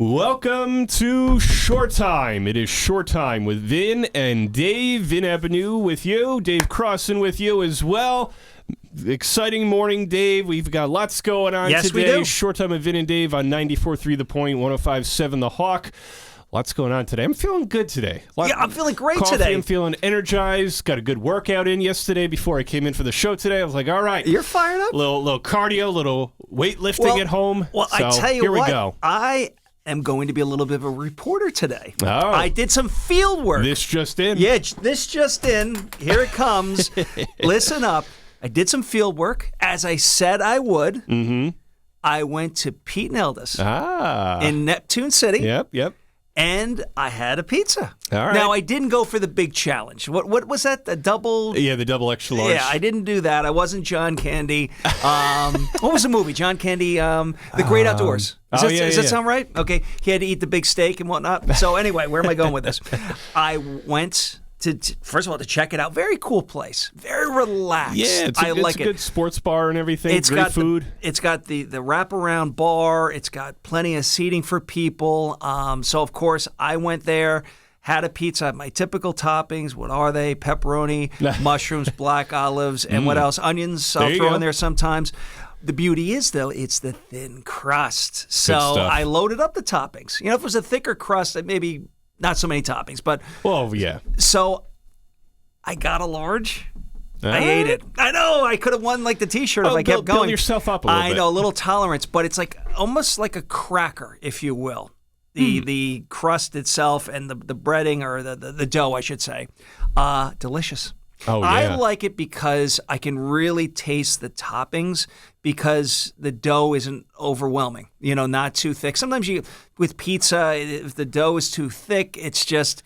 Welcome to Short Time. It is Short Time with Vin and Dave. Vin Avenue with you. Dave Crossan with you as well. Exciting morning, Dave. We've got lots going on today. We do. Short Time with Vin and Dave on 94.3 The Point, 105.7 The Hawk. Lots going on today. I'm feeling good today. I'm feeling great coffee, today. I'm feeling energized. Got a good workout in yesterday before I came in for the show today. I was like, all right. You're fired up? Little cardio, little weightlifting at home. Well, so, I tell you here what. we go. I am going to be a little bit of a reporter today. Oh. I did some field work. This just in. Yeah, this just in. Here it comes. Listen up. I did some field work, as I said I would. Mm-hmm. I went to Pete and Elda's in Neptune City. Yep. And I had a pizza. All right. Now, I didn't go for the big challenge. What was that? The double? Yeah, the double extra large. Yeah, I didn't do that. I wasn't John Candy. What was the movie? John Candy, The Great Outdoors. Does that sound right? Okay. He had to eat the big steak and whatnot. So anyway, where am I going with this? I went to first of all, to check it out. Very cool place. Very relaxed. Yeah, it's a good sports bar and everything. It's great got food. It's got the wraparound bar. It's got plenty of seating for people. So, of course, I went there, had a pizza, had my typical toppings. What are they? Pepperoni, mushrooms, black olives, and what else? Onions I'll throw in there sometimes. The beauty is, though, it's the thin crust. So I loaded up the toppings. You know, if it was a thicker crust, maybe not so many toppings, but... Well, yeah. So I got a large. I ate it. I know. I could have won like the T-shirt if I kept going. Build yourself up a little bit. I know, a little tolerance, but it's like almost like a cracker, if you will. The crust itself and the breading, or the dough, I should say. Delicious. Oh, yeah. I like it because I can really taste the toppings because the dough isn't overwhelming, not too thick. Sometimes with pizza, if the dough is too thick, it's just,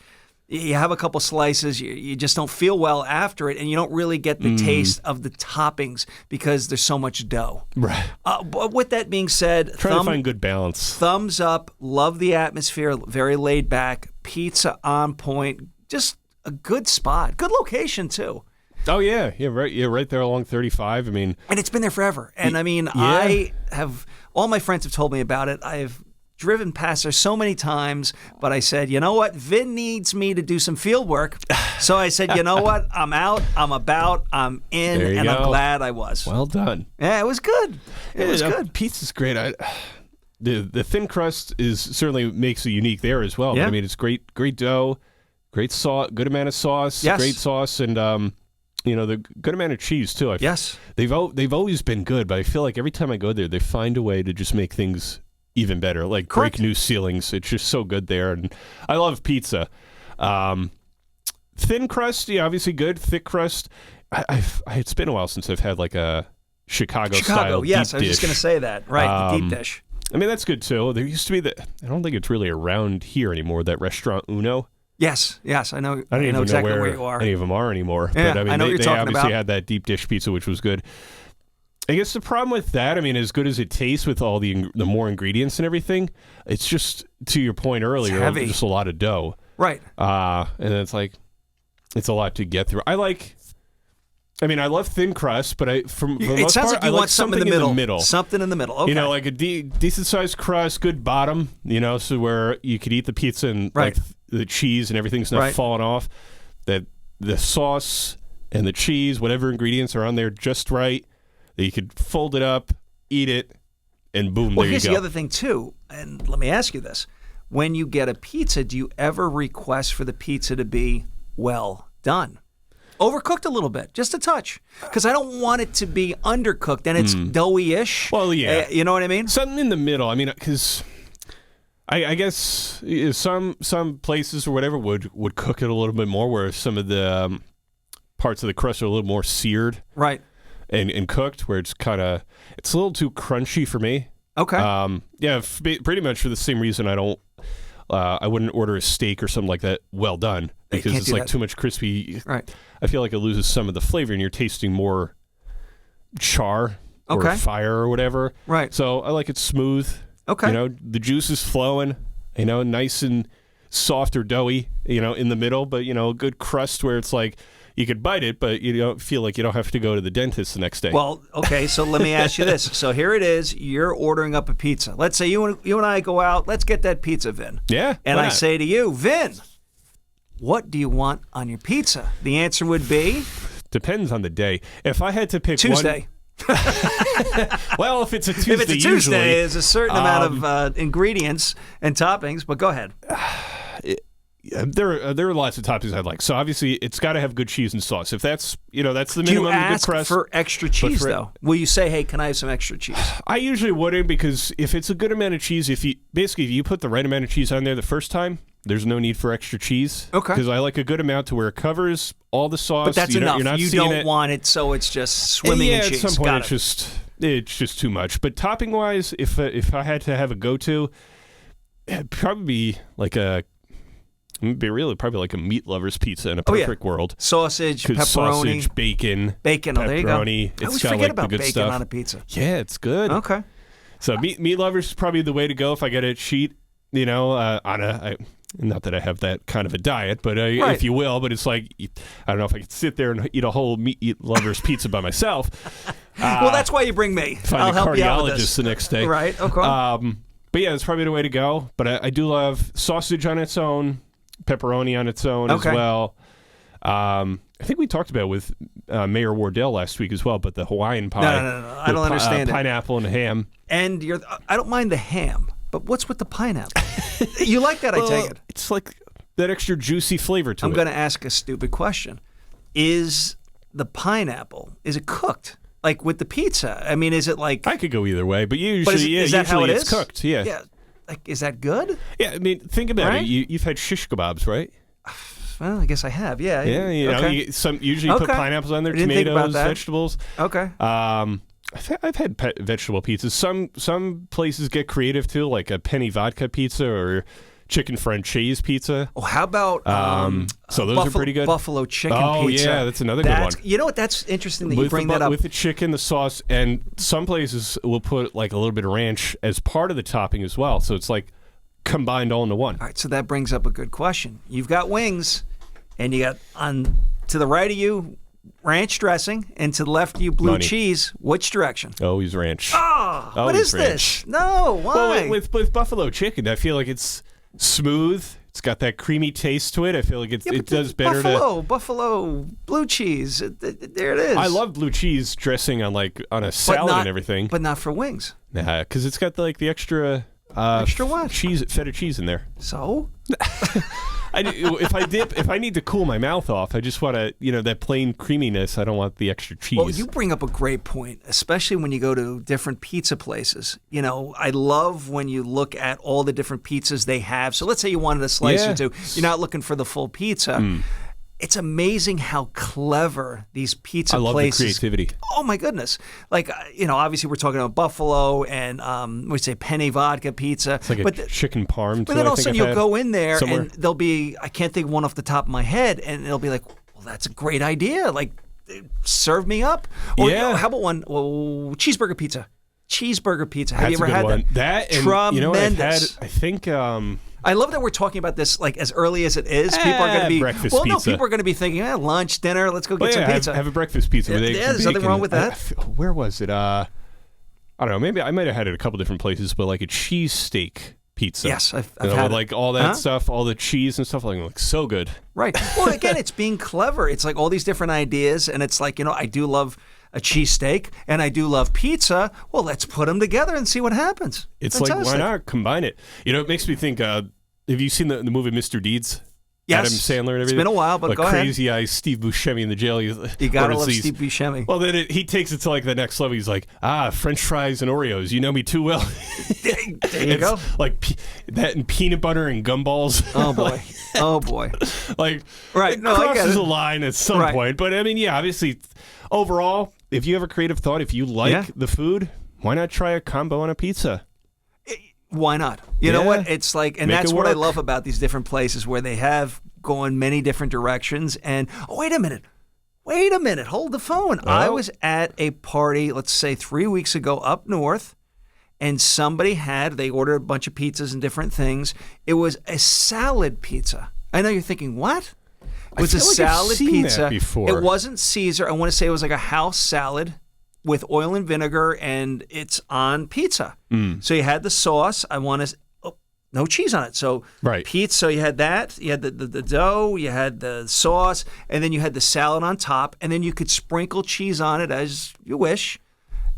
you have a couple slices, you just don't feel well after it, and you don't really get the taste of the toppings because there's so much dough. Right. But with that being said, trying to find good balance. Thumbs up, love the atmosphere, very laid back, pizza on point, just a good spot, good location too. Oh yeah, right. You're right there along 35. I mean, and it's been there forever. And I mean, I have all my friends have told me about it. I've driven past there so many times, but I said, you know what, Vin needs me to do some field work. So I said, you know what, I'm out, I'm about, I'm in, and I'm glad I was. Well done. Yeah, it was good. It was good. Pizza's great. The thin crust certainly makes it unique there as well. Yeah. I mean, it's great dough. Great sauce, good amount of sauce, great sauce, and the good amount of cheese too. Yes, they've always been good, but I feel like every time I go there, they find a way to just make things even better, like break new ceilings. It's just so good there, and I love pizza. Thin crust, obviously good. Thick crust, it's been a while since I've had like a Chicago style. Yes, deep I was just going to say that. Right, the deep dish. I mean, that's good too. There used to be I don't think it's really around here anymore. That restaurant Uno. Yes, I know. I don't even exactly know where you are. Any of them are anymore. Yeah, but I mean, I know what you're they talking obviously about. had that deep dish pizza, which was good. I guess the problem with that, I mean, as good as it tastes with all the more ingredients and everything, it's just, to your point earlier, it's heavy. Just a lot of dough. Right. And then it's a lot to get through. I love thin crust, but for the most part, like you want something in the middle. Something in the middle. Okay. Like a decent sized crust, good bottom, so where you could eat the pizza and like the cheese and everything's not falling off. That the sauce and the cheese, whatever ingredients are on there, just right. That you could fold it up, eat it, and boom, there you go. Well, here's the other thing too, and let me ask you this: when you get a pizza, do you ever request for the pizza to be well done? Overcooked a little bit, just a touch, because I don't want it to be undercooked and it's doughy-ish. Well, yeah. You know what I mean? Something in the middle. I mean, because I guess some places or whatever would cook it a little bit more, where some of the parts of the crust are a little more seared. Right. And cooked, where it's a little too crunchy for me. Okay. Pretty much for the same reason I wouldn't order a steak or something like that well done, because it's like too much crispy. Right. I feel like it loses some of the flavor, and you're tasting more char or fire or whatever. Right. So I like it smooth. Okay. The juice is flowing. Nice and soft or doughy. In the middle, but a good crust where it's like you could bite it, but you don't feel like you don't have to go to the dentist the next day. Well, okay, so let me ask you this. So here it is. You're ordering up a pizza. Let's say you and I go out. Let's get that pizza, Vin. Yeah. And I say to you, Vin, what do you want on your pizza? The answer would be? Depends on the day. If I had to pick Tuesday. Well, if it's a Tuesday, if it's a Tuesday, usually, there's a certain amount of ingredients and toppings, but go ahead. There are lots of toppings I like. So obviously, it's got to have good cheese and sauce. If that's that's the minimum. Do you ask good crust for extra cheese though? Will you say, "Hey, can I have some extra cheese"? I usually wouldn't, because if it's a good amount of cheese, if you put the right amount of cheese on there the first time, there's no need for extra cheese. Okay. Because I like a good amount to where it covers all the sauce. But that's enough. You're not you seeing don't it. want it so it's just swimming in cheese. At some point Got it's just too much. But topping wise, if I had to have a go-to, it'd probably be like probably like a meat lover's pizza in a perfect world. Sausage, pepperoni, sausage, bacon. Oh, there you go. I always forget about the good bacon stuff on a pizza. Yeah, it's good. Okay. So meat lovers is probably the way to go if I get a cheat. Not that I have that kind of a diet, but right. if you will. But it's like, I don't know if I could sit there and eat a whole meat lover's pizza by myself. Well, that's why you bring me. Find I'll a help you out with cardiologist this. the next day. Right, okay. But yeah, it's probably the way to go. But I do love sausage on its own, pepperoni on its own as well. I think we talked about it with Mayor Wardell last week as well, but the Hawaiian pie. No. I don't understand it. Pineapple and ham. And I don't mind the ham, but what's with the pineapple? You like that, I take it. It's like that extra juicy flavor to it. I'm going to ask a stupid question. Is the pineapple, is it cooked? Like with the pizza? I mean, is it like... I could go either way, but usually, is that how it it's is? cooked. Yeah. Yeah. Like, is that good? Yeah, I mean, think about it. You've had shish kebabs, right? Well, I guess I have. Yeah. Yeah, usually put pineapples on there, tomatoes, vegetables. Okay. I've had vegetable pizzas. Some places get creative too, like a penny vodka pizza or chicken franchise pizza. Oh, how about so those are pretty good. Buffalo chicken pizza. Oh yeah, that's another good one. You know what? That's interesting that you bring that up. With the chicken, the sauce, and some places will put like a little bit of ranch as part of the topping as well. So it's like combined all into one. All right, so that brings up a good question. You've got wings, and you got to the right of you ranch dressing, and to the left of you blue cheese. Which direction? Always ranch. Oh, what is this? No, why? Well, with buffalo chicken, I feel like it's smooth. It's got that creamy taste to it. I feel like it does better. Buffalo blue cheese. There it is. I love blue cheese dressing on a salad and everything, but not for wings. Nah, because it's got the extra. Extra what? Feta cheese in there. So? If I need to cool my mouth off, I just want that plain creaminess. I don't want the extra cheese. Well, you bring up a great point, especially when you go to different pizza places. I love when you look at all the different pizzas they have. So let's say you wanted a slice or two. You're not looking for the full pizza. It's amazing how clever these pizza places. I love the creativity. Oh my goodness! Like obviously we're talking about buffalo and we say penny vodka pizza. It's like a chicken parm. But then all of a sudden you'll go in there and there'll be, I can't think of one off the top of my head, and it'll be like, well, that's a great idea. Like, serve me up. Or how about one cheeseburger pizza? Cheeseburger pizza. Have you ever had that? That and, tremendous. I think. I love that we're talking about this like as early as it is. People are going to be breakfast pizza. No, people are going to be thinking, lunch, dinner. Let's go get some pizza. Have a breakfast pizza. There's nothing wrong with that. Where was it? I don't know. Maybe I might have had it a couple different places, but like a cheese steak pizza. Yes, I've had like all that stuff, all the cheese and stuff. Like, it looks so good. Right. Well, again, it's being clever. It's like all these different ideas, and it's like I do love a cheesesteak, and I do love pizza. Well, let's put them together and see what happens. It's fantastic. Like, why not combine it? It makes me think, have you seen the movie Mr. Deeds? Yes. Adam Sandler and everything? It's been a while, but go ahead. Crazy eyes, Steve Buscemi in the jail. You gotta love Steve Buscemi. Well, then he takes it to like the next level. He's like, French fries and Oreos. You know me too well. There you go. Like that and peanut butter and gumballs. Oh, boy. Oh, boy. Like, right. No, crosses a line at some point. But, I mean, yeah, obviously, overall, if you have a creative thought, if you like the food, why not try a combo on a pizza? Why not? You know what? It's like, and that's what I love about these different places where they have gone many different directions. And, wait a minute. Hold the phone. Oh. I was at a party, let's say 3 weeks ago up north, and they ordered a bunch of pizzas and different things. It was a salad pizza. I know you're thinking, what? It was a salad pizza. Before. It wasn't Caesar. I want to say it was like a house salad with oil and vinegar, and it's on pizza. So you had the sauce. No cheese on it. So pizza. So you had that. You had the dough. You had the sauce, and then you had the salad on top, and then you could sprinkle cheese on it as you wish.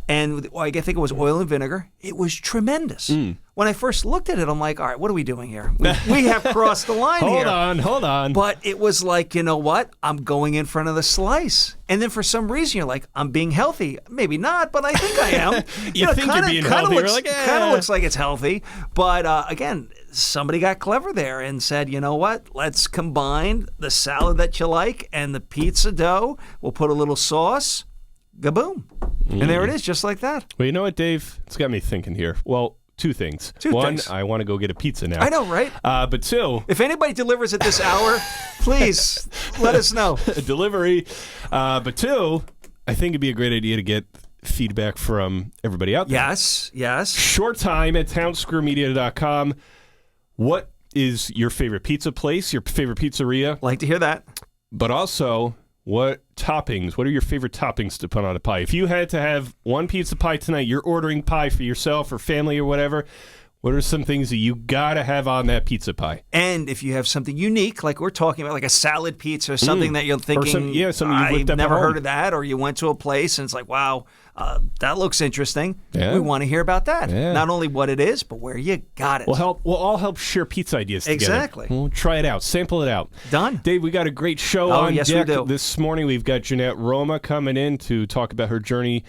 And I think it was oil and vinegar. It was tremendous. When I first looked at it, I'm like, all right, what are we doing here? We have crossed the line here. Hold on. But it was like, you know what? I'm going in front of the slice. And then for some reason, you're like, I'm being healthy. Maybe not, but I think I am. you think you're being healthy. Kind of looks like it's healthy. But again, somebody got clever there and said, you know what? Let's combine the salad that you like and the pizza dough. We'll put a little sauce. Gaboom. And there it is, just like that. Well, you know what, Dave? It's got me thinking here. Well, two things. One, I want to go get a pizza now. I know, right? But two... If anybody delivers at this hour, please let us know. Delivery. But two, I think it'd be a great idea to get feedback from everybody out there. Yes. Short time at townsquaremedia.com. What is your favorite pizza place, your favorite pizzeria? Like to hear that. But also... what are your favorite toppings to put on a pie? If you had to have one pizza pie tonight, you're ordering pie for yourself or family or whatever, what are some things that you got to have on that pizza pie? And if you have something unique, like we're talking about, like a salad pizza or something that you're thinking, something you've whipped up I've never at home. heard of that, or you went to a place and it's like, wow, that looks interesting. Yeah. We want to hear about that. Yeah. Not only what it is, but where you got it. We'll all help share pizza ideas together. Exactly. We'll try it out, sample it out. Done. Dave, we got a great show on yes, deck we do. this morning. We've got Jeanette Roma coming in to talk about her journey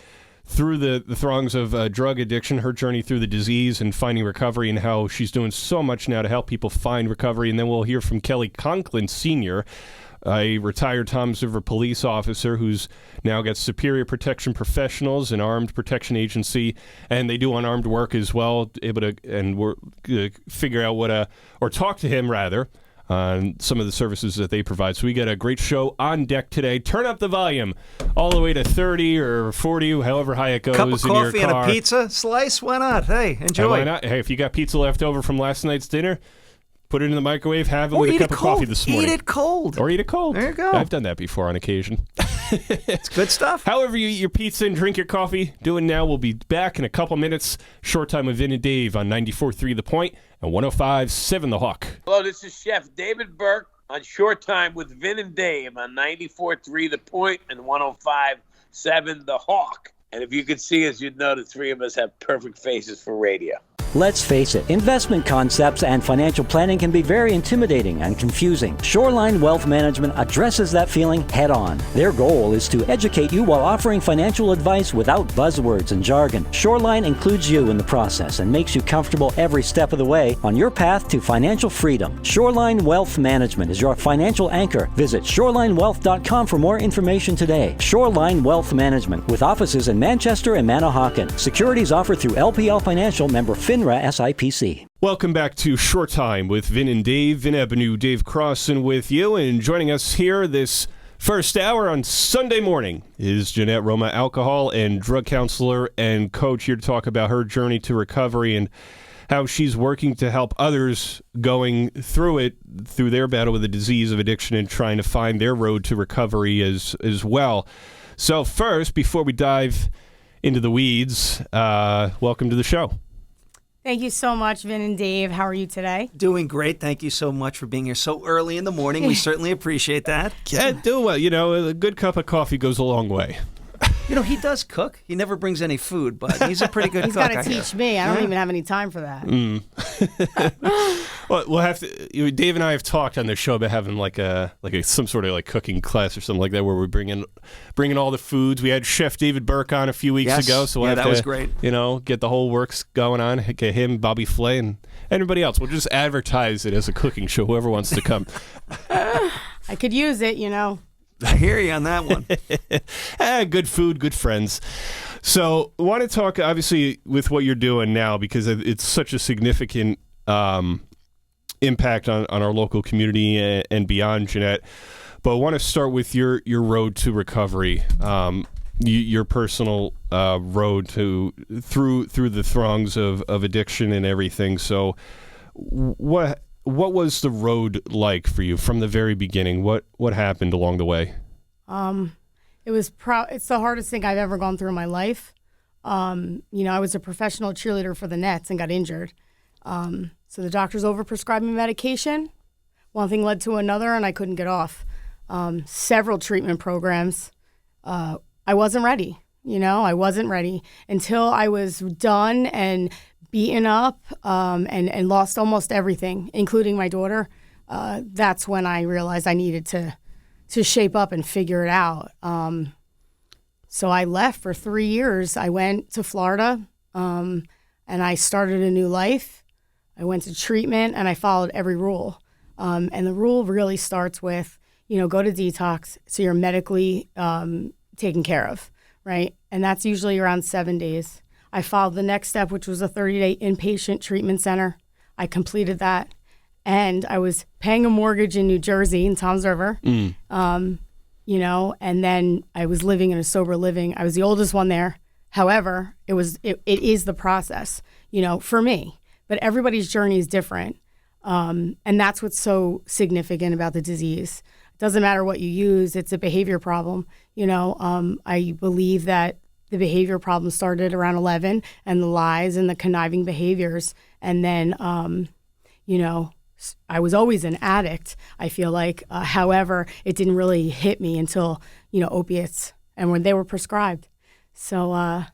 through the throngs of drug addiction, her journey through the disease and finding recovery, and how she's doing so much now to help people find recovery. And then we'll hear from Kelly Conklin Sr., a retired Toms River police officer who's now got Superior Protection Professionals, an armed protection agency, and they do unarmed work as well, able to figure out or talk to him rather, on some of the services that they provide. So we got a great show on deck today. Turn up the volume all the way to 30 or 40, however high it goes Cup of in your coffee car. and a pizza slice? Why not? Hey, enjoy. And why not? Hey, if you got pizza left over from last night's dinner, put it in the microwave, have it Or with a eat cup it of cold. coffee this morning. Eat it cold. Or eat it cold. There you go. I've done that before on occasion. It's good stuff. However you eat your pizza and drink your coffee, do it now. We'll be back in a couple minutes. Short time with Vin and Dave on 94.3 The Point and 105.7 The Hawk. Hello, this is Chef David Burke on Short Time with Vin and Dave on 94.3 The Point and 105.7 The Hawk. And if you could see us, you'd know the three of us have perfect faces for radio. Let's face it, investment concepts and financial planning can be very intimidating and confusing. Shoreline Wealth Management addresses that feeling head on. Their goal is to educate you while offering financial advice without buzzwords and jargon. Shoreline includes you in the process and makes you comfortable every step of the way on your path to financial freedom. Shoreline Wealth Management is your financial anchor. Visit shorelinewealth.com for more information today. Shoreline Wealth Management, with offices in Manchester and Manahawkin. Securities offered through LPL Financial, member FINRA SIPC. Welcome back to Short Time with Vin and Dave. Vin Avenue, Dave Crossan with you. And joining us here this first hour on Sunday morning is Jeanette Roma, alcohol and drug counselor and coach, here to talk about her journey to recovery and how she's working to help others going through their battle with the disease of addiction and trying to find their road to recovery as well. So first, before we dive into the weeds, welcome to the show. Thank you so much, Vin and Dave. How are you today? Doing great. Thank you so much for being here so early in the morning. We certainly appreciate that. Yeah, do well. You know, a good cup of coffee goes a long way. You know, he does cook. He never brings any food, but he's a pretty good He's cook. got to teach me. I don't even have any time for that. Well, we'll have to. Dave and I have talked on this show about having some sort of like cooking class or something like that, where we bring in all the foods. We had Chef David Burke on a few weeks ago, so we'll have that to, was great. You know, get the whole works going on. Get him, Bobby Flay, and everybody else. We'll just advertise it as a cooking show. Whoever wants to come. I could use it, you know. I hear you on that one. Good food, good friends. So I want to talk, obviously, with what you're doing now, because it's such a significant impact on our local community and beyond, Jeanette. But I want to start with your road to recovery, your personal road through the throngs of addiction and everything. So what what was the road like for you from the very beginning? What happened along the way? It's the hardest thing I've ever gone through in my life. I was a professional cheerleader for the Nets and got injured. So the doctors overprescribed me medication. One thing led to another, and I couldn't get off. Several treatment programs. I wasn't ready. I wasn't ready until I was done and beaten up and lost almost everything, including my daughter. That's when I realized I needed to shape up and figure it out. So I left for 3 years. I went to Florida and I started a new life. I went to treatment and I followed every rule. And the rule really starts with, go to detox so you're medically taken care of, right? And that's usually around 7 days. I followed the next step, which was a 30-day inpatient treatment center. I completed that. And I was paying a mortgage in New Jersey, in Toms River, and then I was living in a sober living. I was the oldest one there. However, it is the process, for me. But everybody's journey is different. And that's what's so significant about the disease. It doesn't matter what you use. It's a behavior problem. I believe that the behavior problem started around 11 and the lies and the conniving behaviors. And then, I was always an addict, I feel like. However, it didn't really hit me until, opiates and when they were prescribed. So,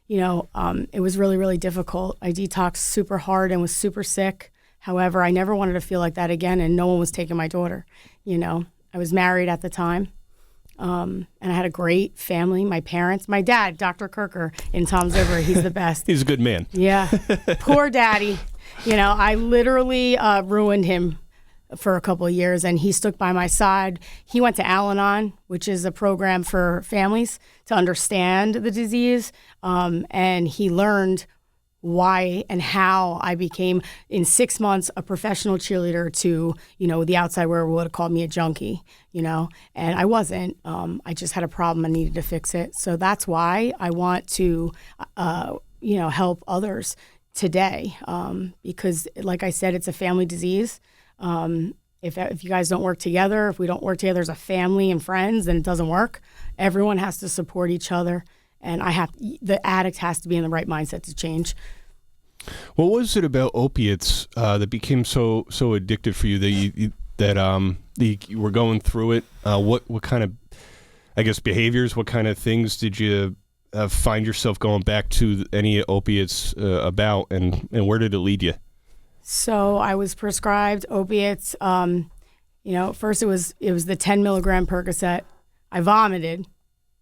it was really, really difficult. I detoxed super hard and was super sick. However, I never wanted to feel like that again, and no one was taking my daughter. I was married at the time, and I had a great family. My parents, my dad, Dr. Kirker in Toms River, he's the best. He's a good man. Yeah. Poor daddy. I literally ruined him for a couple of years, and he stuck by my side. He went to Al-Anon, which is a program for families to understand the disease, and he learned why and how I became, in 6 months, a professional cheerleader to, the outside world would have called me a junkie, and I wasn't. I just had a problem and needed to fix it. So that's why I want to, help others today, because, like I said, it's a family disease. If you guys don't work together, if we don't work together as a family and friends, then it doesn't work. Everyone has to support each other, and the addict has to be in the right mindset to change. What was it about opiates that became so addictive for you that you were going through it? What kind of, I guess, behaviors? What kind of things did you find yourself going back to any opiates about, and where did it lead you? So I was prescribed opiates. First it was the 10 milligram Percocet. I vomited.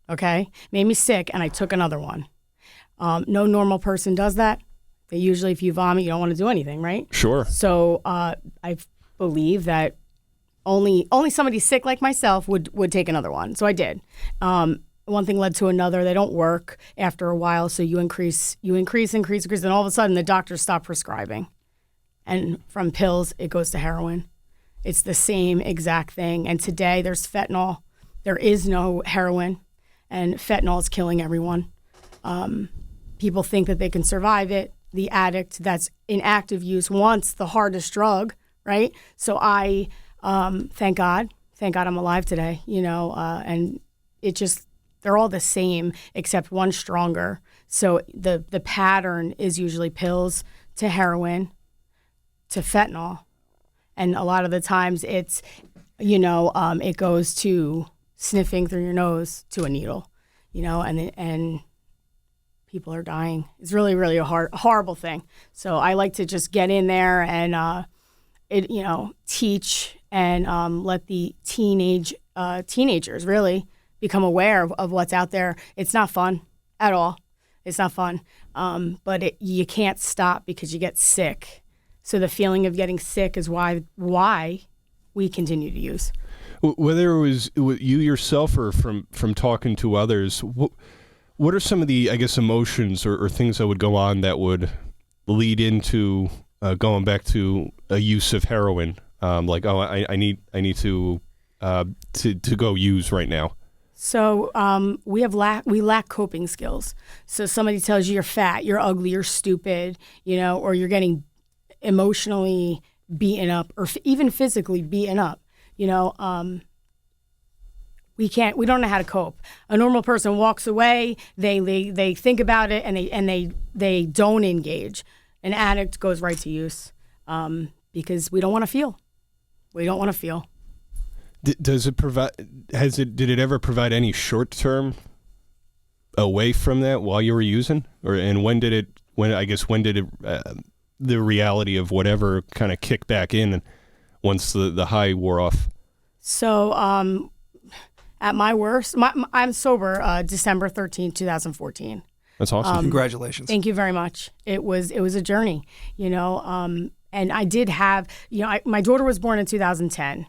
Okay, made me sick, and I took another one. No normal person does that. They usually, if you vomit, you don't want to do anything, right? Sure. So I believe that only somebody sick like myself would take another one. So I did. One thing led to another. They don't work after a while, so you increase, and all of a sudden the doctors stop prescribing. And from pills, it goes to heroin. It's the same exact thing. And today there's fentanyl. There is no heroin, and fentanyl is killing everyone. People think that they can survive it. The addict that's in active use wants the hardest drug, right? So I, thank God I'm alive today, and it just, they're all the same except one stronger. So the pattern is usually pills to heroin to fentanyl. And a lot of the times it's, it goes to sniffing through your nose to a needle, and people are dying. It's really, really a horrible thing. So I like to just get in there and, teach and let the teenagers really become aware of what's out there. It's not fun at all. It's not fun. But you can't stop because you get sick. So the feeling of getting sick is why we continue to use. Whether it was you yourself or from talking to others, what are some of the, I guess, emotions or things that would go on that would lead into going back to a use of heroin? I need to go use right now. So we lack coping skills. So somebody tells you you're fat, you're ugly, you're stupid, or you're getting emotionally beaten up or even physically beaten up. You know, we don't know how to cope. A normal person walks away, they think about it, and they don't engage. An addict goes right to use because we don't want to feel. We don't want to feel. Does it provide? Did it ever provide any short term away from that while you were using, when did it? The reality of whatever kind of kick back in once the high wore off? So at my worst, I'm sober December 13th, 2014. That's awesome. Congratulations. Thank you very much. It was a journey, you know, and I did have, you know, my daughter was born in 2010.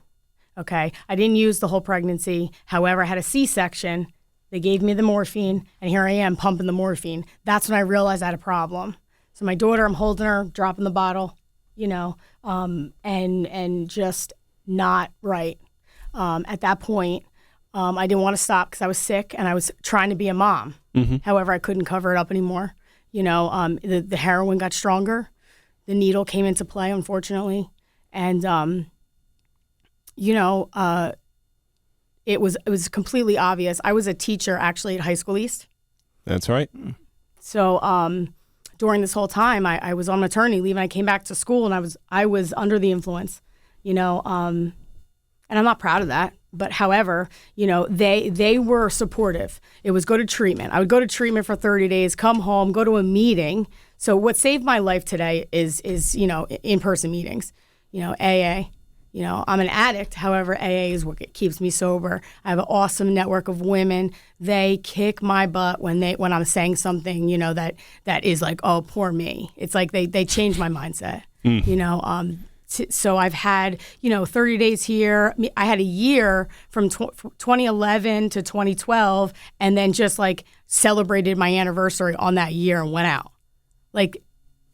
Okay. I didn't use the whole pregnancy. However, I had a C-section. They gave me the morphine, and here I am pumping the morphine. That's when I realized I had a problem. So my daughter, I'm holding her, dropping the bottle, you know, and just not right. At that point, I didn't want to stop because I was sick and I was trying to be a mom. Mm-hmm. However, I couldn't cover it up anymore. You know, the heroin got stronger. The needle came into play, unfortunately. And, you know, it was completely obvious. I was a teacher actually at High School East. That's right. So during this whole time, I was on maternity leave, and I came back to school, and I was under the influence, you know, and I'm not proud of that. But however, you know, they were supportive. It was go to treatment. I would go to treatment for 30 days, come home, go to a meeting. So what saved my life today is you know, in-person meetings, you know, AA. You know, I'm an addict. However, AA is what keeps me sober. I have an awesome network of women. They kick my butt when I'm saying something, you know, that is like, oh, poor me. It's like they change my mindset. You know, so I've had, you know, 30 days here. I had a year from 2011 to 2012, and then just like celebrated my anniversary on that year and went out. Like,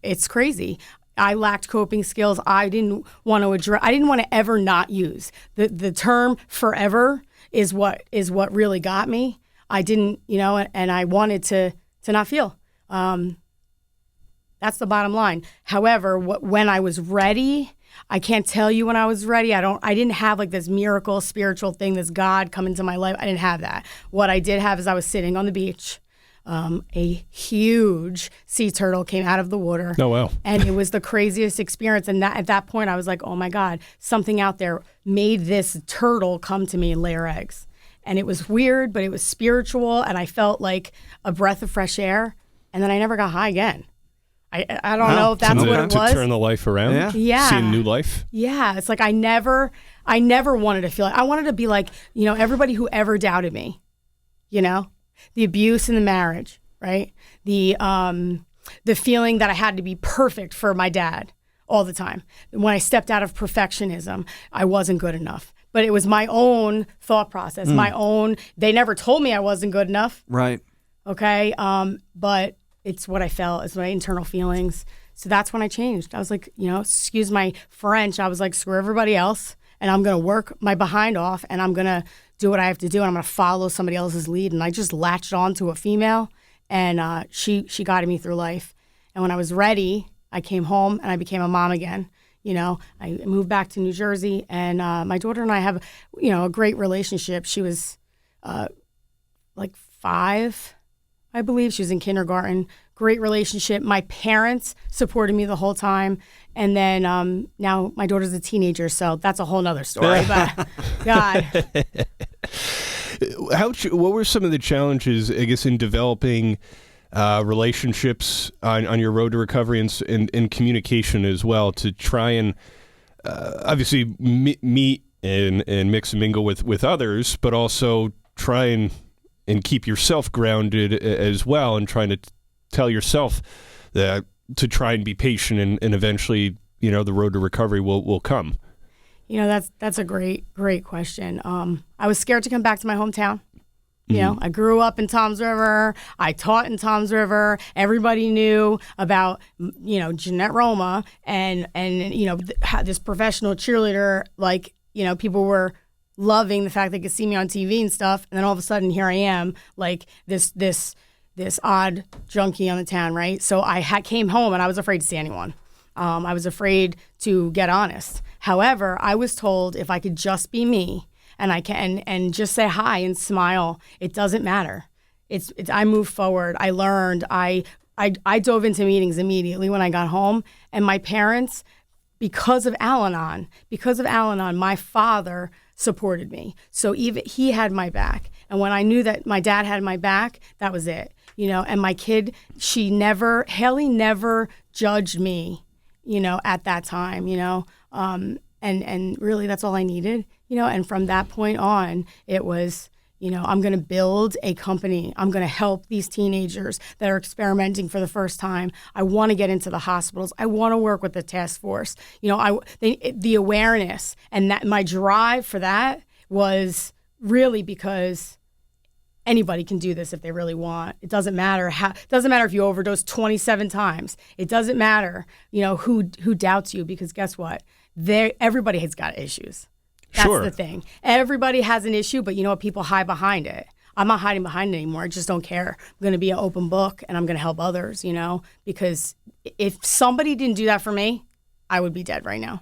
it's crazy. I lacked coping skills. I didn't want to ever not use the term forever is what really got me. I didn't, you know, and I wanted to not feel. That's the bottom line. However, when I was ready, I can't tell you when I was ready. I didn't have like this miracle spiritual thing, this God come into my life. I didn't have that. What I did have is I was sitting on the beach. A huge sea turtle came out of the water. Oh, wow. And it was the craziest experience. And at that point, I was like, oh, my God, something out there made this turtle come to me and lay her eggs. And it was weird, but it was spiritual. And I felt like a breath of fresh air. And then I never got high again. I don't know if that's what it was. To turn the life around? Yeah. See a new life? Yeah. It's like I never wanted to feel like, I wanted to be like, you know, everybody who ever doubted me, you know? The abuse in the marriage, right? The feeling that I had to be perfect for my dad all the time. When I stepped out of perfectionism, I wasn't good enough. But it was my own thought process, my own. They never told me I wasn't good enough. Right. Okay. But it's what I felt. It's my internal feelings. So that's when I changed. I was like, you know, excuse my French. I was like, screw everybody else, and I'm going to work my behind off, and I'm going to do what I have to do, and I'm going to follow somebody else's lead. And I just latched on to a female, and she guided me through life. And when I was ready, I came home, and I became a mom again. You know, I moved back to New Jersey, and my daughter and I have, you know, a great relationship. She was like 5, I believe. She was in kindergarten. Great relationship. My parents supported me the whole time. And then now my daughter's a teenager, so that's a whole nother story. But God. What were some of the challenges, I guess, in developing relationships on your road to recovery and communication as well, to try and obviously meet and mix and mingle with others, but also try and keep yourself grounded as well, and trying to tell yourself that to try and be patient and eventually, you know, the road to recovery will come? You know, that's a great question. I was scared to come back to my hometown. You know, I grew up in Toms River. I taught in Toms River. Everybody knew about, you know, Jeanette Roma and you know, this professional cheerleader. Like, you know, people were loving the fact they could see me on TV and stuff. And then all of a sudden, here I am, like this odd junkie on the town, right? So I came home, and I was afraid to see anyone. I was afraid to get honest. However, I was told if I could just be me and and just say hi and smile, it doesn't matter. I moved forward. I learned. I dove into meetings immediately when I got home, and my parents, because of Al-Anon, my father supported me. So even he had my back. And when I knew that my dad had my back, that was it. And my kid, Haley never judged me, at that time, and really that's all I needed, and from that point on, it was, I'm going to build a company. I'm going to help these teenagers that are experimenting for the first time. I want to get into the hospitals. I want to work with the task force. The awareness and that my drive for that was really because anybody can do this if they really want. It doesn't matter if you overdose 27 times. It doesn't matter, who doubts you, because guess what? Everybody has got issues. That's the thing. Everybody has an issue, but you know what? People hide behind it. I'm not hiding behind it anymore. I just don't care. I'm going to be an open book, and I'm going to help others, because if somebody didn't do that for me, I would be dead right now.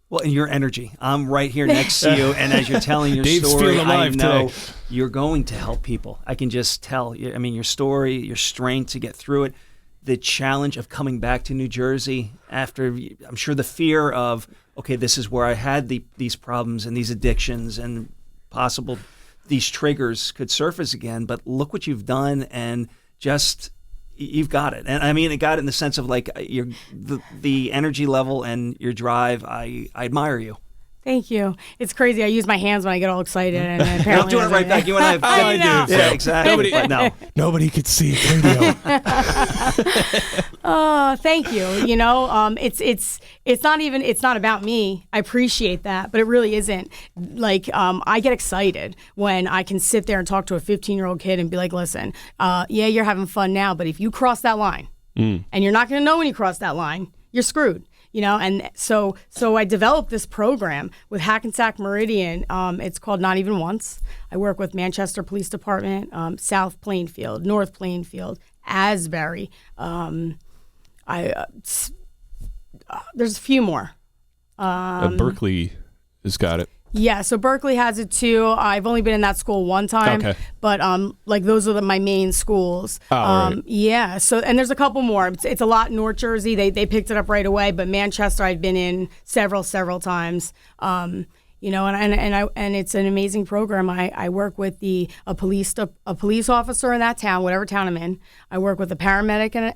Well, and your energy. I'm right here next to you, and as you're telling your story, I know you're going to help people. I can just tell. I mean, your story, your strength to get through it, the challenge of coming back to New Jersey after, I'm sure the fear of, okay, this is where I had these problems and these addictions and possible these triggers could surface again. But look what you've done, and just you've got it. And I mean, it got it in the sense of like the energy level and your drive. I admire you. Thank you. It's crazy. I use my hands when I get all excited. And apparently I'm doing it right back. You and I have I know. Yeah, exactly. Nobody could see radio. Oh, thank you. It's not about me. I appreciate that, but it really isn't. Like, I get excited when I can sit there and talk to a 15-year-old kid and be like, listen, yeah, you're having fun now, but if you cross that line, and you're not going to know when you cross that line, you're screwed. And so I developed this program with Hackensack Meridian. It's called Not Even Once. I work with Manchester Police Department, South Plainfield, North Plainfield, Asbury. There's a few more. Berkeley has got it. Yeah, so Berkeley has it too. I've only been in that school one time, but those are my main schools. Right. Yeah. So and there's a couple more. It's a lot in North Jersey. They picked it up right away, but Manchester I've been in several times. And it's an amazing program. I work with a police officer in that town, whatever town I'm in. I work with a paramedic, and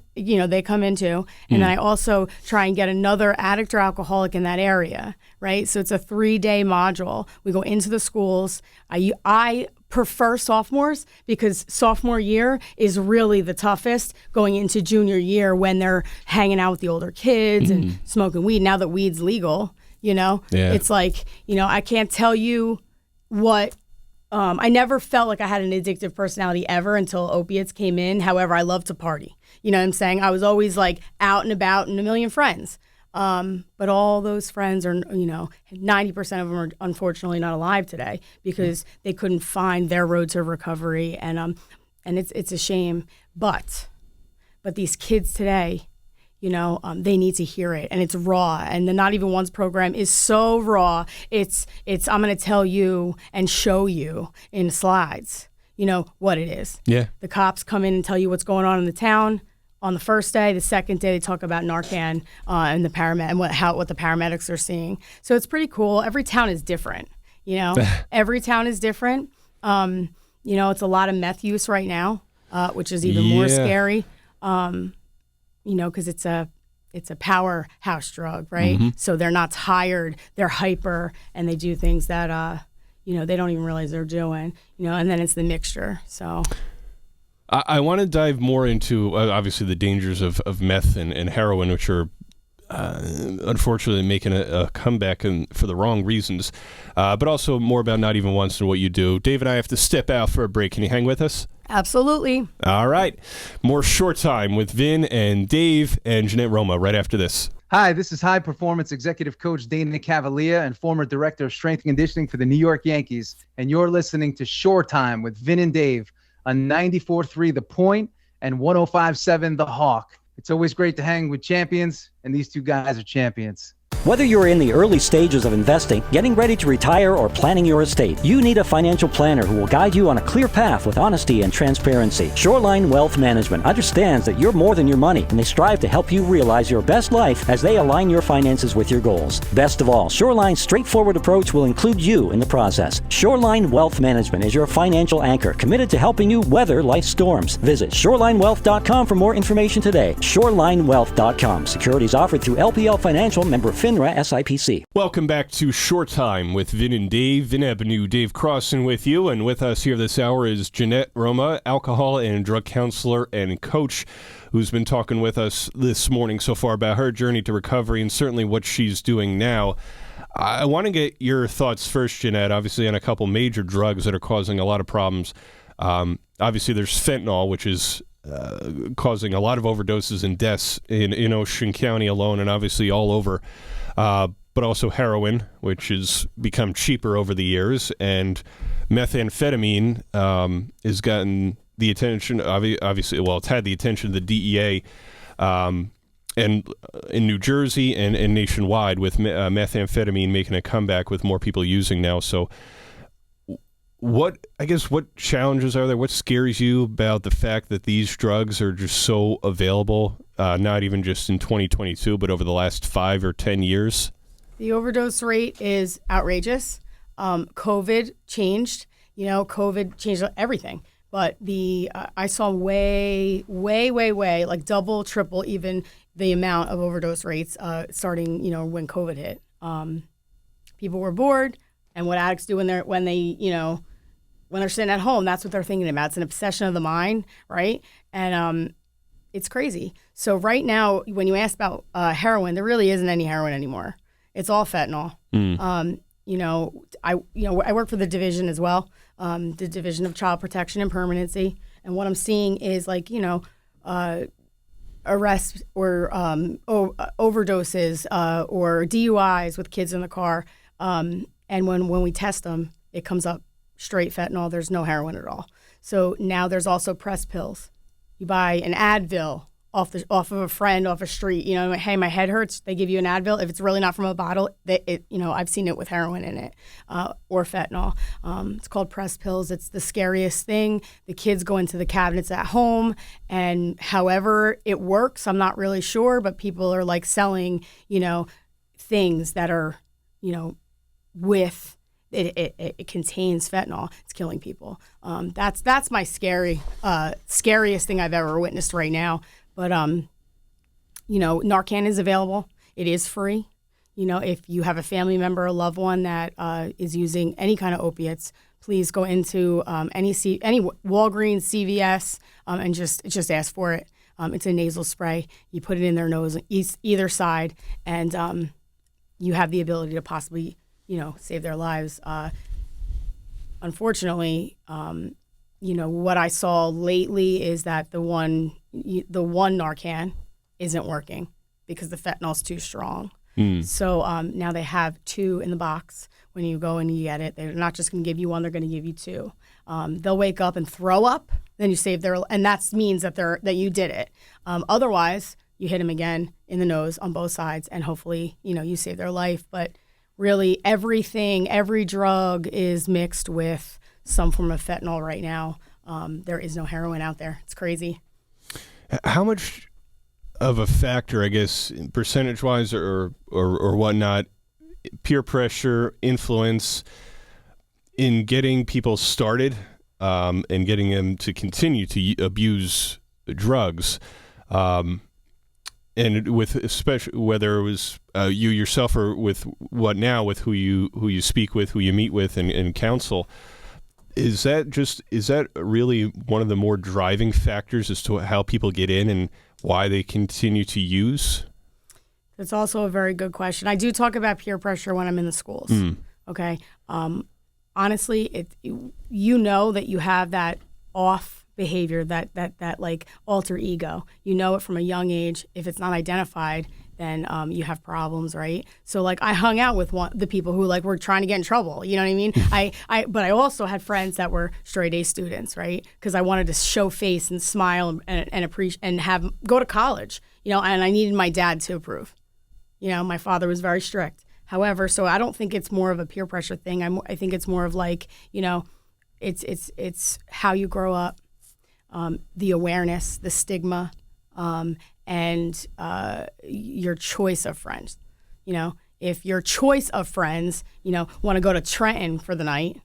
they come in too. And then I also try and get another addict or alcoholic in that area, right? So it's a 3-day module. We go into the schools. I prefer sophomores because sophomore year is really the toughest, going into junior year when they're hanging out with the older kids and smoking weed. Now that weed's legal. It's like, I can't tell you what, I never felt like I had an addictive personality ever until opiates came in. However, I love to party. You know what I'm saying? I was always like out and about and a million friends. But all those friends are, 90% of them are unfortunately not alive today because they couldn't find their road to recovery. And it's a shame. But these kids today, they need to hear it, and it's raw. And the Not Even Once program is so raw. It's I'm going to tell you and show you in slides, what it is. Yeah. The cops come in and tell you what's going on in the town on the first day. The second day, they talk about Narcan and the and what the paramedics are seeing. So it's pretty cool. Every town is different. Every town is different. It's a lot of meth use right now, which is even more scary. Because it's a powerhouse drug, right? Mm-hmm. So they're not tired, they're hyper, and they do things that, they don't even realize they're doing, and then it's the mixture, so. I want to dive more into, obviously, the dangers of meth and heroin, which are unfortunately making a comeback for the wrong reasons, but also more about Not Even Once and what you do. Dave and I have to step out for a break. Can you hang with us? Absolutely. All right. More Short Time with Vin and Dave and Jeanette Roma right after this. Hi, this is high performance executive coach Dana Cavalier and former director of strength and conditioning for the New York Yankees. And you're listening to Shore Time with Vin and Dave on 94.3 The Point and 105.7 The Hawk. It's always great to hang with champions, and these two guys are champions. Whether you're in the early stages of investing, getting ready to retire, or planning your estate, you need a financial planner who will guide you on a clear path with honesty and transparency. Shoreline Wealth Management understands that you're more than your money, and they strive to help you realize your best life as they align your finances with your goals. Best of all, Shoreline's straightforward approach will include you in the process. Shoreline Wealth Management is your financial anchor, committed to helping you weather life's storms. Visit shorelinewealth.com for more information today. Shorelinewealth.com. Securities offered through LPL Financial, member FINRA SIPC. Welcome back to Short Time with Vin and Dave. Vin Avenue, Dave Crossan with you. And with us here this hour is Jeanette Roma, alcohol and drug counselor and coach, who's been talking with us this morning so far about her journey to recovery and certainly what she's doing now. I want to get your thoughts first, Jeanette, obviously on a couple major drugs that are causing a lot of problems. Obviously, there's fentanyl, which is causing a lot of overdoses and deaths in Ocean County alone and obviously all over. But also heroin, which has become cheaper over the years, and methamphetamine has gotten the attention, obviously, well, it's had the attention of the DEA and in New Jersey and nationwide, with methamphetamine making a comeback with more people using now. So what challenges are there? What scares you about the fact that these drugs are just so available, not even just in 2022, but over the last 5 or 10 years? The overdose rate is outrageous. COVID changed. COVID changed everything. But I saw way, like double, triple even the amount of overdose rates starting, when COVID hit. People were bored, and what addicts do when they're sitting at home, that's what they're thinking about. It's an obsession of the mind, right? And it's crazy. So right now, when you ask about heroin, there really isn't any heroin anymore. It's all fentanyl. I work for the division as well, the Division of Child Protection and Permanency. And what I'm seeing is arrests or overdoses or DUIs with kids in the car. And when we test them, it comes up straight fentanyl. There's no heroin at all. So now there's also press pills. You buy an Advil off of a friend off a street. Hey, my head hurts. They give you an Advil. If it's really not from a bottle, I've seen it with heroin in it or fentanyl. It's called press pills. It's the scariest thing. The kids go into the cabinets at home, and however it works, I'm not really sure. But people are selling, things that are, with. It contains fentanyl. It's killing people. That's my scariest thing I've ever witnessed right now. But Narcan is available. It is free. If you have a family member or loved one that is using any kind of opiates, please go into any Walgreens, CVS, and just ask for it. It's a nasal spray. You put it in their nose, either side, and you have the ability to possibly save their lives. Unfortunately, what I saw lately is that the one Narcan isn't working because the fentanyl's too strong. So now they have 2 in the box. When you go and you get it, they're not just going to give you one; they're going to give you 2. They'll wake up and throw up. Then you save and that means that you did it. Otherwise, you hit them again in the nose on both sides, and hopefully, you save their life. But really, every drug is mixed with some form of fentanyl right now. There is no heroin out there. It's crazy. How much of a factor, I guess, percentage-wise or whatnot, peer pressure, influence in getting people started and getting them to continue to abuse drugs? And with especially whether it was you yourself or with who you speak with, who you meet with and counsel, is that really one of the more driving factors as to how people get in and why they continue to use? That's also a very good question. I do talk about peer pressure when I'm in the schools. Okay. Honestly, that you have that off behavior, that like alter ego. You know it from a young age. If it's not identified, then you have problems, right? So like I hung out with the people who like were trying to get in trouble. You know what I mean? But I also had friends that were straight A students, right? Because I wanted to show face and smile and appreciate and go to college. You know, and I needed my dad to approve. You know, my father was very strict. However, so I don't think it's more of a peer pressure thing. I think it's more of like, you know, it's how you grow up, the awareness, the stigma, and your choice of friends. You know, if your choice of friends, you know, want to go to Trenton for the night,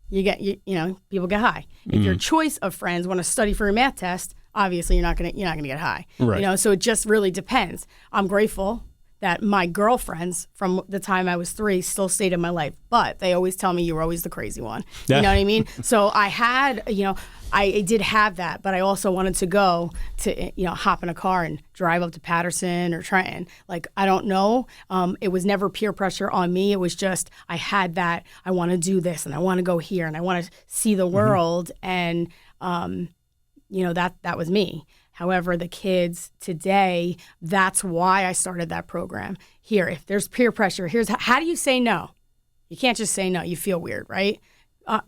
you know, people get high. If your choice of friends want to study for your math test, obviously you're not gonna get high. Right. You know, so it just really depends. I'm grateful that my girlfriends from the time I was 3 still stayed in my life, but they always tell me you were always the crazy one. Yeah. You know what I mean? So I had, you know, I did have that, but I also wanted to go to, you know, hop in a car and drive up to Patterson or Trenton. Like, I don't know. It was never peer pressure on me. It was just, I had that, I want to do this and I want to go here and I want to see the world. And, you know, that was me. However, the kids today, that's why I started that program. Here, if there's peer pressure, here's how do you say no? You can't just say no. You feel weird, right?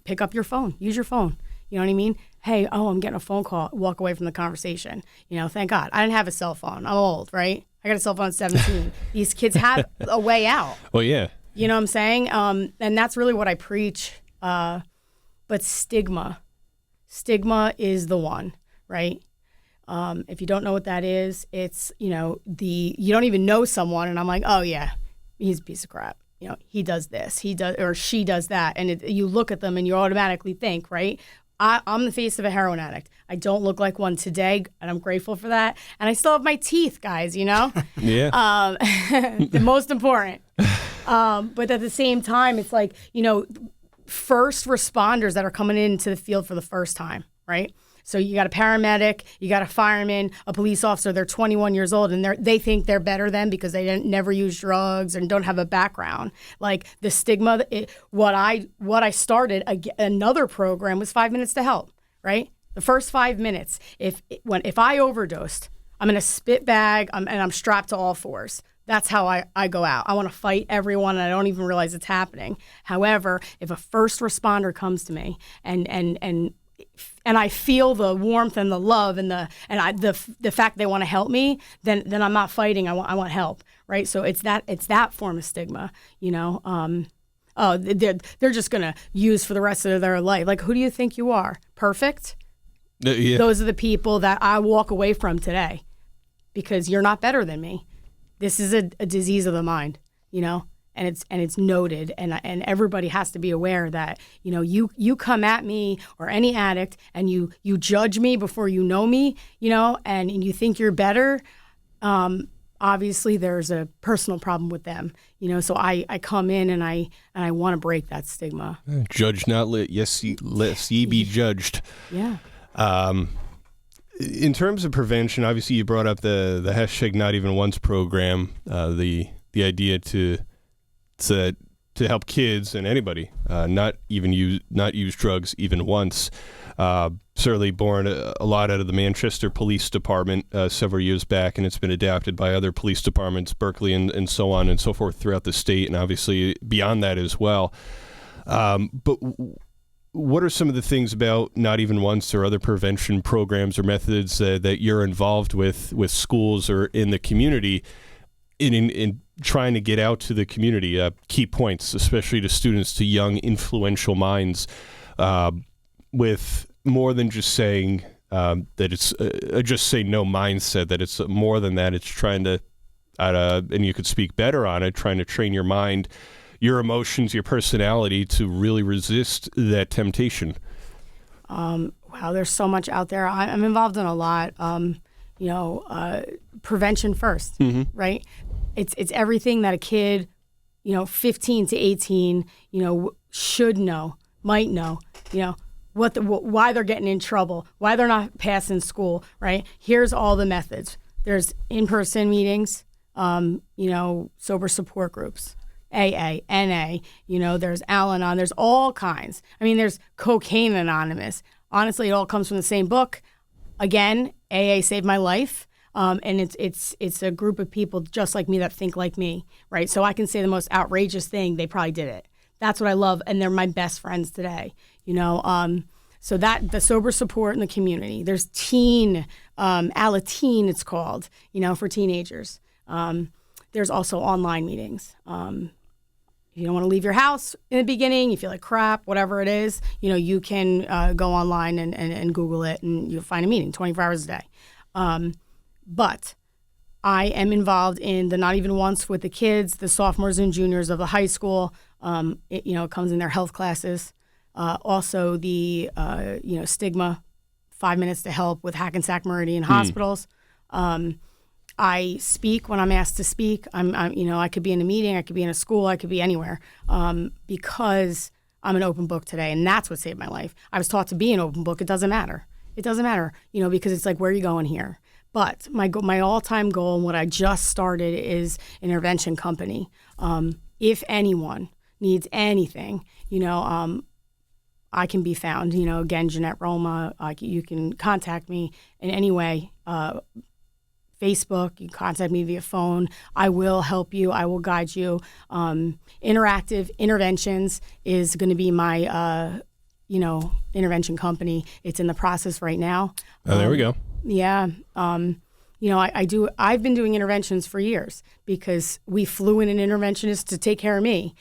Pick up your phone. Use your phone. You know what I mean? Hey, I'm getting a phone call. Walk away from the conversation. You know, thank God. I didn't have a cell phone. I'm old, right? I got a cell phone at 17. These kids have a way out. Well, yeah. You know what I'm saying? And that's really what I preach. But stigma is the one, right? If you don't know what that is, it's, you know, you don't even know someone and I'm like, oh yeah, he's a piece of crap. You know, he does this, he does, or she does that. And you look at them and you automatically think, right? I'm the face of a heroin addict. I don't look like one today, and I'm grateful for that. And I still have my teeth, guys, you know? Yeah. The most important. But at the same time, it's like, you know, first responders that are coming into the field for the first time, right? So you got a paramedic, you got a fireman, a police officer, they're 21 years old, and they think they're better than because they didn't never use drugs and don't have a background. Like the stigma, what I started, another program was 5 minutes to help, right? The first 5 minutes, if I overdosed, I'm in a spit bag and I'm strapped to all fours. That's how I go out. I want to fight everyone, and I don't even realize it's happening. However, if a first responder comes to me and I feel the warmth and the love and the fact they want to help me, then I'm not fighting. I want help, right? So it's that form of stigma, you know. They're just gonna use for the rest of their life. Like, who do you think you are? Perfect? Yeah. Those are the people that I walk away from today, because you're not better than me. This is a disease of the mind, you know. And it's noted, and everybody has to be aware that, you know, you come at me or any addict and you judge me before you know me, you know, and you think you're better. Obviously, there's a personal problem with them, you know. So I come in and I want to break that stigma. Judge not, lest ye be judged. Yeah. In terms of prevention, obviously you brought up the hashtag Not Even Once program, the idea to help kids and anybody not use drugs even once. Certainly born a lot out of the Manchester Police Department several years back, and it's been adapted by other police departments, Berkeley and so on and so forth throughout the state, and obviously beyond that as well. But what are some of the things about Not Even Once or other prevention programs or methods that you're involved with schools or in the community in trying to get out to the community, key points, especially to students, to young, influential minds, with more than just saying that it's a just say no mindset, that it's more than that. It's trying to, and you could speak better on it, trying to train your mind, your emotions, your personality to really resist that temptation. Wow, there's so much out there. I'm involved in a lot. Prevention first, right? It's everything that a kid, 15 to 18, should know, might know, why they're getting in trouble, why they're not passing school, right? Here's all the methods. There's in-person meetings, sober support groups, AA, NA, there's Al-Anon, there's all kinds. I mean, there's Cocaine Anonymous. Honestly, it all comes from the same book. Again, AA saved my life. And it's a group of people just like me that think like me, right? So I can say the most outrageous thing, they probably did it. That's what I love, and they're my best friends today, So that the sober support in the community. There's teen, Alateen it's called, for teenagers. There's also online meetings. If you don't want to leave your house in the beginning, you feel like crap, whatever it is, you can go online and Google it, and you'll find a meeting 24 hours a day. But I am involved in the Not Even Once with the kids, the sophomores and juniors of the high school. It comes in their health classes. Also the, stigma, 5 minutes to help with Hackensack Meridian hospitals. I speak when I'm asked to speak. I could be in a meeting, I could be in a school, I could be anywhere, because I'm an open book today, and that's what saved my life. I was taught to be an open book. It doesn't matter. It doesn't matter, because it's like, where are you going here? But my all-time goal and what I just started is an intervention company. If anyone needs anything, I can be found. Again, Jeanette Roma. You can contact me in any way. Facebook, you can contact me via phone. I will help you. I will guide you. Interactive Interventions is going to be my, intervention company. It's in the process right now. Oh, there we go. Yeah. I've been doing interventions for years because we flew in an interventionist to take care of me.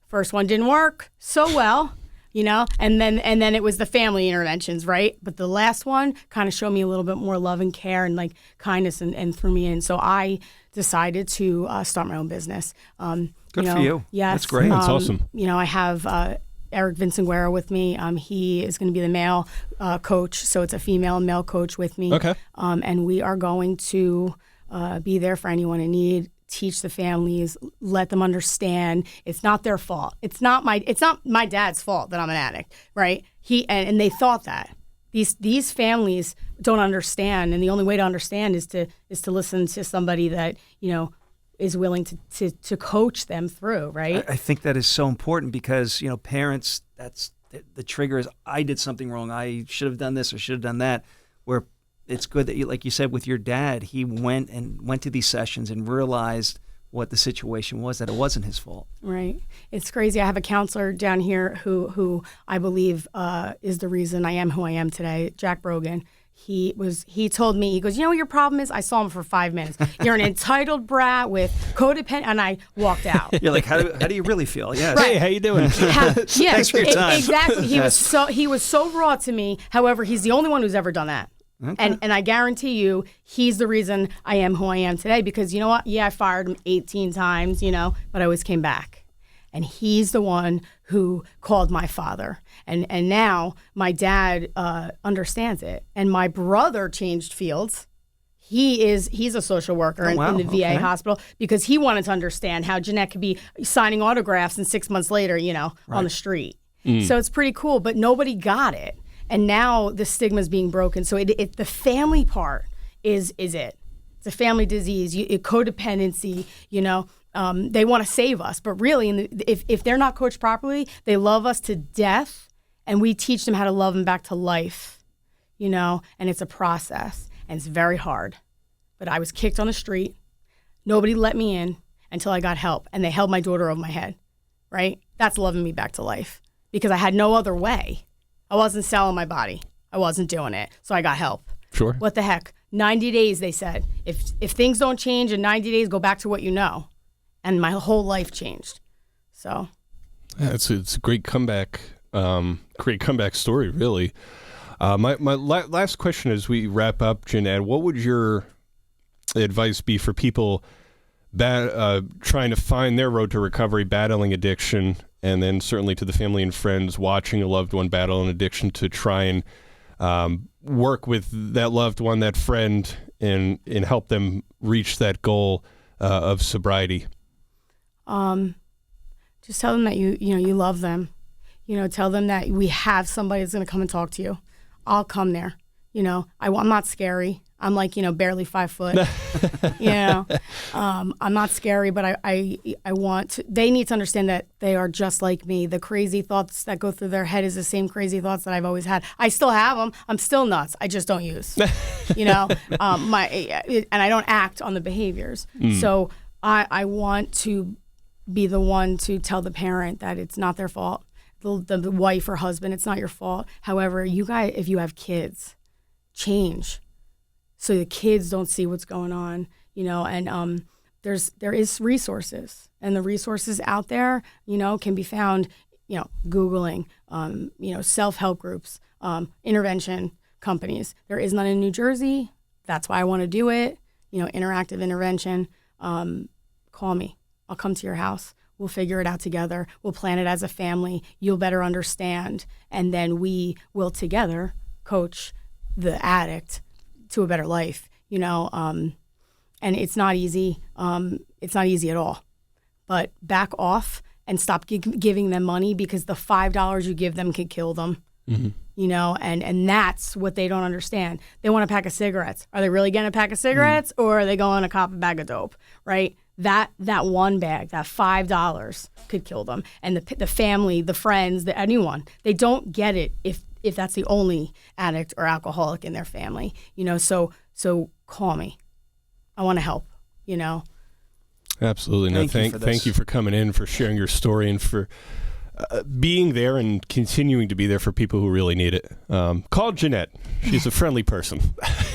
First one didn't work so well. And then it was the family interventions, right? But the last one kind of showed me a little bit more love and care and like kindness and threw me in. So I decided to start my own business. Good for you. Yes. That's great. That's awesome. I have Eric Vincent-Guerra with me. He is going to be the male coach. So it's a female and male coach with me. Okay. And we are going to be there for anyone in need. Teach the families, let them understand it's not their fault. It's not my dad's fault that I'm an addict, right? And they thought that. These families don't understand, and the only way to understand is to listen to somebody that, is willing to coach them through, right? I think that is so important because, parents, that's the trigger is I did something wrong. I should have done this or should have done that. Where it's good that like you said, with your dad, he went to these sessions and realized what the situation was, that it wasn't his fault. Right. It's crazy. I have a counselor down here who I believe is the reason I am who I am today, Jack Brogan. He told me, he goes, what your problem is? I saw him for 5 minutes. You're an entitled brat with codependent, and I walked out. You're like, how do you really feel? Yes. Right. Hey, how you doing? Thanks for your time. Exactly. He was so raw to me. However, he's the only one who's ever done that. Okay. And I guarantee you, he's the reason I am who I am today because you know what? Yeah, I fired him 18 times, but I always came back. And he's the one who called my father. And now my dad understands it. And my brother changed fields. He's a social worker in the VA hospital because he wanted to understand how Jeanette could be signing autographs and 6 months later, on the street. So it's pretty cool, but nobody got it. And now the stigma is being broken. So the family part is it. It's a family disease, codependency, they want to save us. But really, if they're not coached properly, they love us to death. And we teach them how to love them back to life, and it's a process. And it's very hard. But I was kicked on the street. Nobody let me in until I got help. And they held my daughter over my head, right? That's loving me back to life because I had no other way. I wasn't selling my body. I wasn't doing it. So I got help. Sure. What the heck? 90 days, they said. If things don't change in 90 days, go back to what you know. And my whole life changed. So. Yeah, it's a great comeback story, really. My last question as we wrap up, Jeanette, what would your advice be for people trying to find their road to recovery, battling addiction, and then certainly to the family and friends watching a loved one battle an addiction to try and work with that loved one, that friend, and help them reach that goal of sobriety? Just tell them that you love them. Tell them that we have somebody that's going to come and talk to you. I'll come there. I'm not scary. I'm like, barely 5 foot. I'm not scary, but I want they need to understand that they are just like me. The crazy thoughts that go through their head is the same crazy thoughts that I've always had. I still have them. I'm still nuts. I just don't use, and I don't act on the behaviors. So I want to be the one to tell the parent that it's not their fault. The wife or husband, it's not your fault. However, you guys, if you have kids, change. So the kids don't see what's going on, and there is resources, and the resources out there, can be found, Googling, self-help groups, intervention companies. There is none in New Jersey. That's why I want to do it. Interactive intervention. Call me. I'll come to your house. We'll figure it out together. We'll plan it as a family. You'll better understand, and then we will together coach the addict to a better life, and it's not easy. It's not easy at all. But back off and stop giving them money, because the $5 you give them could kill them. And that's what they don't understand. They want a pack of cigarettes. Are they really getting a pack of cigarettes, or are they going to cop a bag of dope? Right? That one bag, that $5 could kill them, and the family, the friends, anyone. They don't get it if that's the only addict or alcoholic in their family, so call me. I want to help, Absolutely. No, thank you for coming in, for sharing your story, and for being there and continuing to be there for people who really need it. Call Jeanette. She's a friendly person.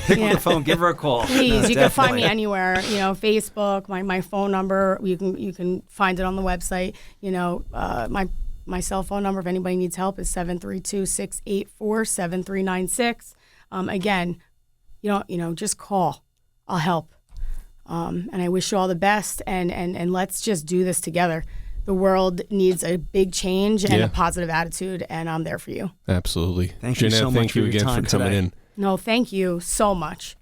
Pick up the phone, give her a call. Please, you can find me anywhere. Facebook, my phone number. You can find it on the website. My cell phone number, if anybody needs help, is 732-684-7396. Again, just call. I'll help. And I wish you all the best. And let's just do this together. The world needs a big change and a positive attitude, and I'm there for you. Absolutely. Thank you so much thank you for your again time for coming today. in. No, thank you so much.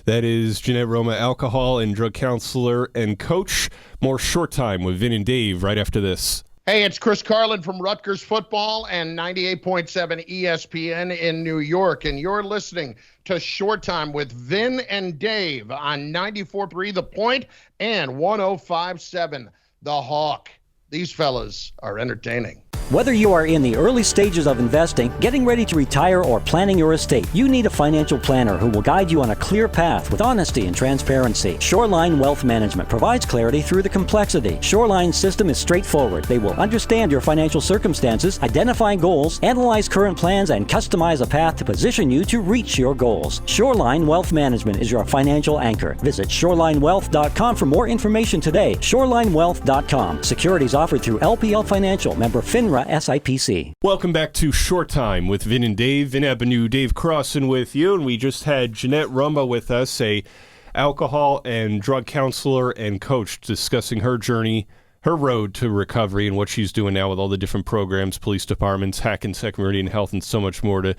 That is Jeanette Roma, alcohol and drug counselor and coach. More Short Time with Vin and Dave right after this. Hey, it's Chris Carlin from Rutgers Football and 98.7 ESPN in New York, and you're listening to Short Time with Vin and Dave on 94.3 The Point and 105.7 The Hawk. These fellas are entertaining. Whether you are in the early stages of investing, getting ready to retire, or planning your estate, you need a financial planner who will guide you on a clear path with honesty and transparency. Shoreline Wealth Management provides clarity through the complexity. Shoreline's system is straightforward. They will understand your financial circumstances, identify goals, analyze current plans, and customize a path to position you to reach your goals. Shoreline Wealth Management is your financial anchor. Visit shorelinewealth.com for more information today. Shorelinewealth.com. Securities offered through LPL Financial, member FINRA SIPC. Welcome back to Short Time with Vin and Dave. Vin Avenue, Dave Crossan with you, and we just had Jeanette Roma with us, a alcohol and drug counselor and coach, discussing her journey, her road to recovery, and what she's doing now with all the different programs, police departments, Hackensack Meridian Health, and so much more to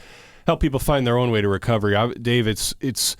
help people find their own way to recovery. Dave, it's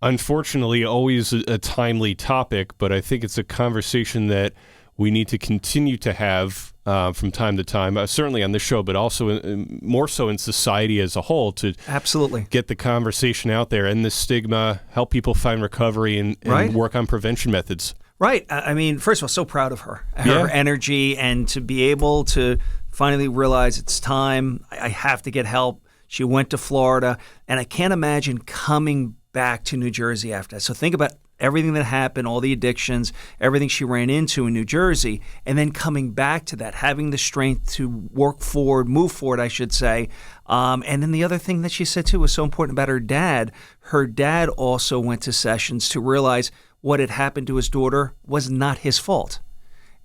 unfortunately always a timely topic, but I think it's a conversation that we need to continue to have from time to time, certainly on this show, but also more so in society as a whole, to absolutely get the conversation out there, end the stigma, help people find recovery, and work on prevention methods. Right. I mean, first of all, so proud of her energy, and to be able to finally realize it's time. I have to get help. She went to Florida, and I can't imagine coming back to New Jersey after that. So think about everything that happened, all the addictions, everything she ran into in New Jersey, and then coming back to that, having the strength to move forward, I should say. And then the other thing that she said, too, was so important about her dad. Her dad also went to sessions to realize what had happened to his daughter was not his fault.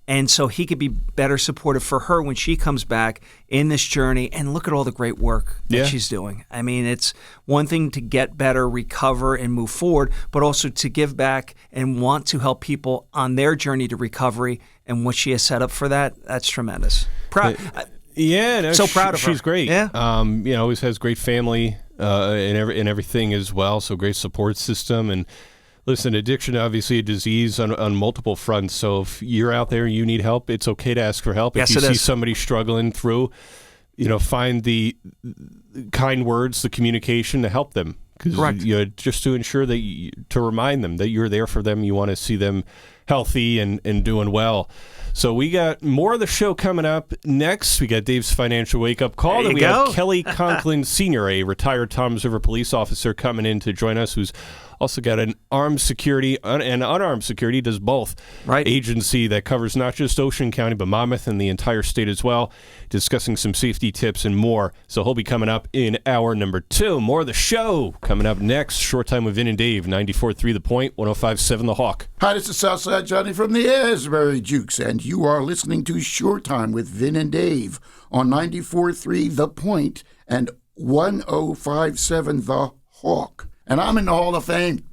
And so he could be better supportive for her when she comes back in this journey. And look at all the great work that she's doing. I mean, it's one thing to get better, recover, and move forward, but also to give back and want to help people on their journey to recovery. And what she has set up for that, that's tremendous. So proud of her. She's great. Yeah. Always has great family and everything as well. So great support system. And listen, addiction, obviously a disease on multiple fronts. So if you're out there and you need help, it's okay to ask for help. Yes, if you it see is. somebody struggling through, find the kind words, the communication to help them Correct. Just to ensure that to remind them that you're there for them. You want to see them healthy and doing well. So we got more of the show coming up next. We got Dave's financial wake-up call. There you we go. got Kelly Conklin Sr., a retired Toms River police officer, coming in to join us, who's also got an armed security and unarmed security, does both. Right. Agency that covers not just Ocean County, but Monmouth and the entire state as well, discussing some safety tips and more. So he'll be coming up in hour number 2. More of the show coming up next. Short Time with Vin and Dave, 94.3 The Point, 105.7 The Hawk. Hi, this is Southside Johnny from the Asbury Jukes, and you are listening to Short Time with Vin and Dave on 94.3 The Point and 105.7 The Hawk. And I'm in the Hall of Fame.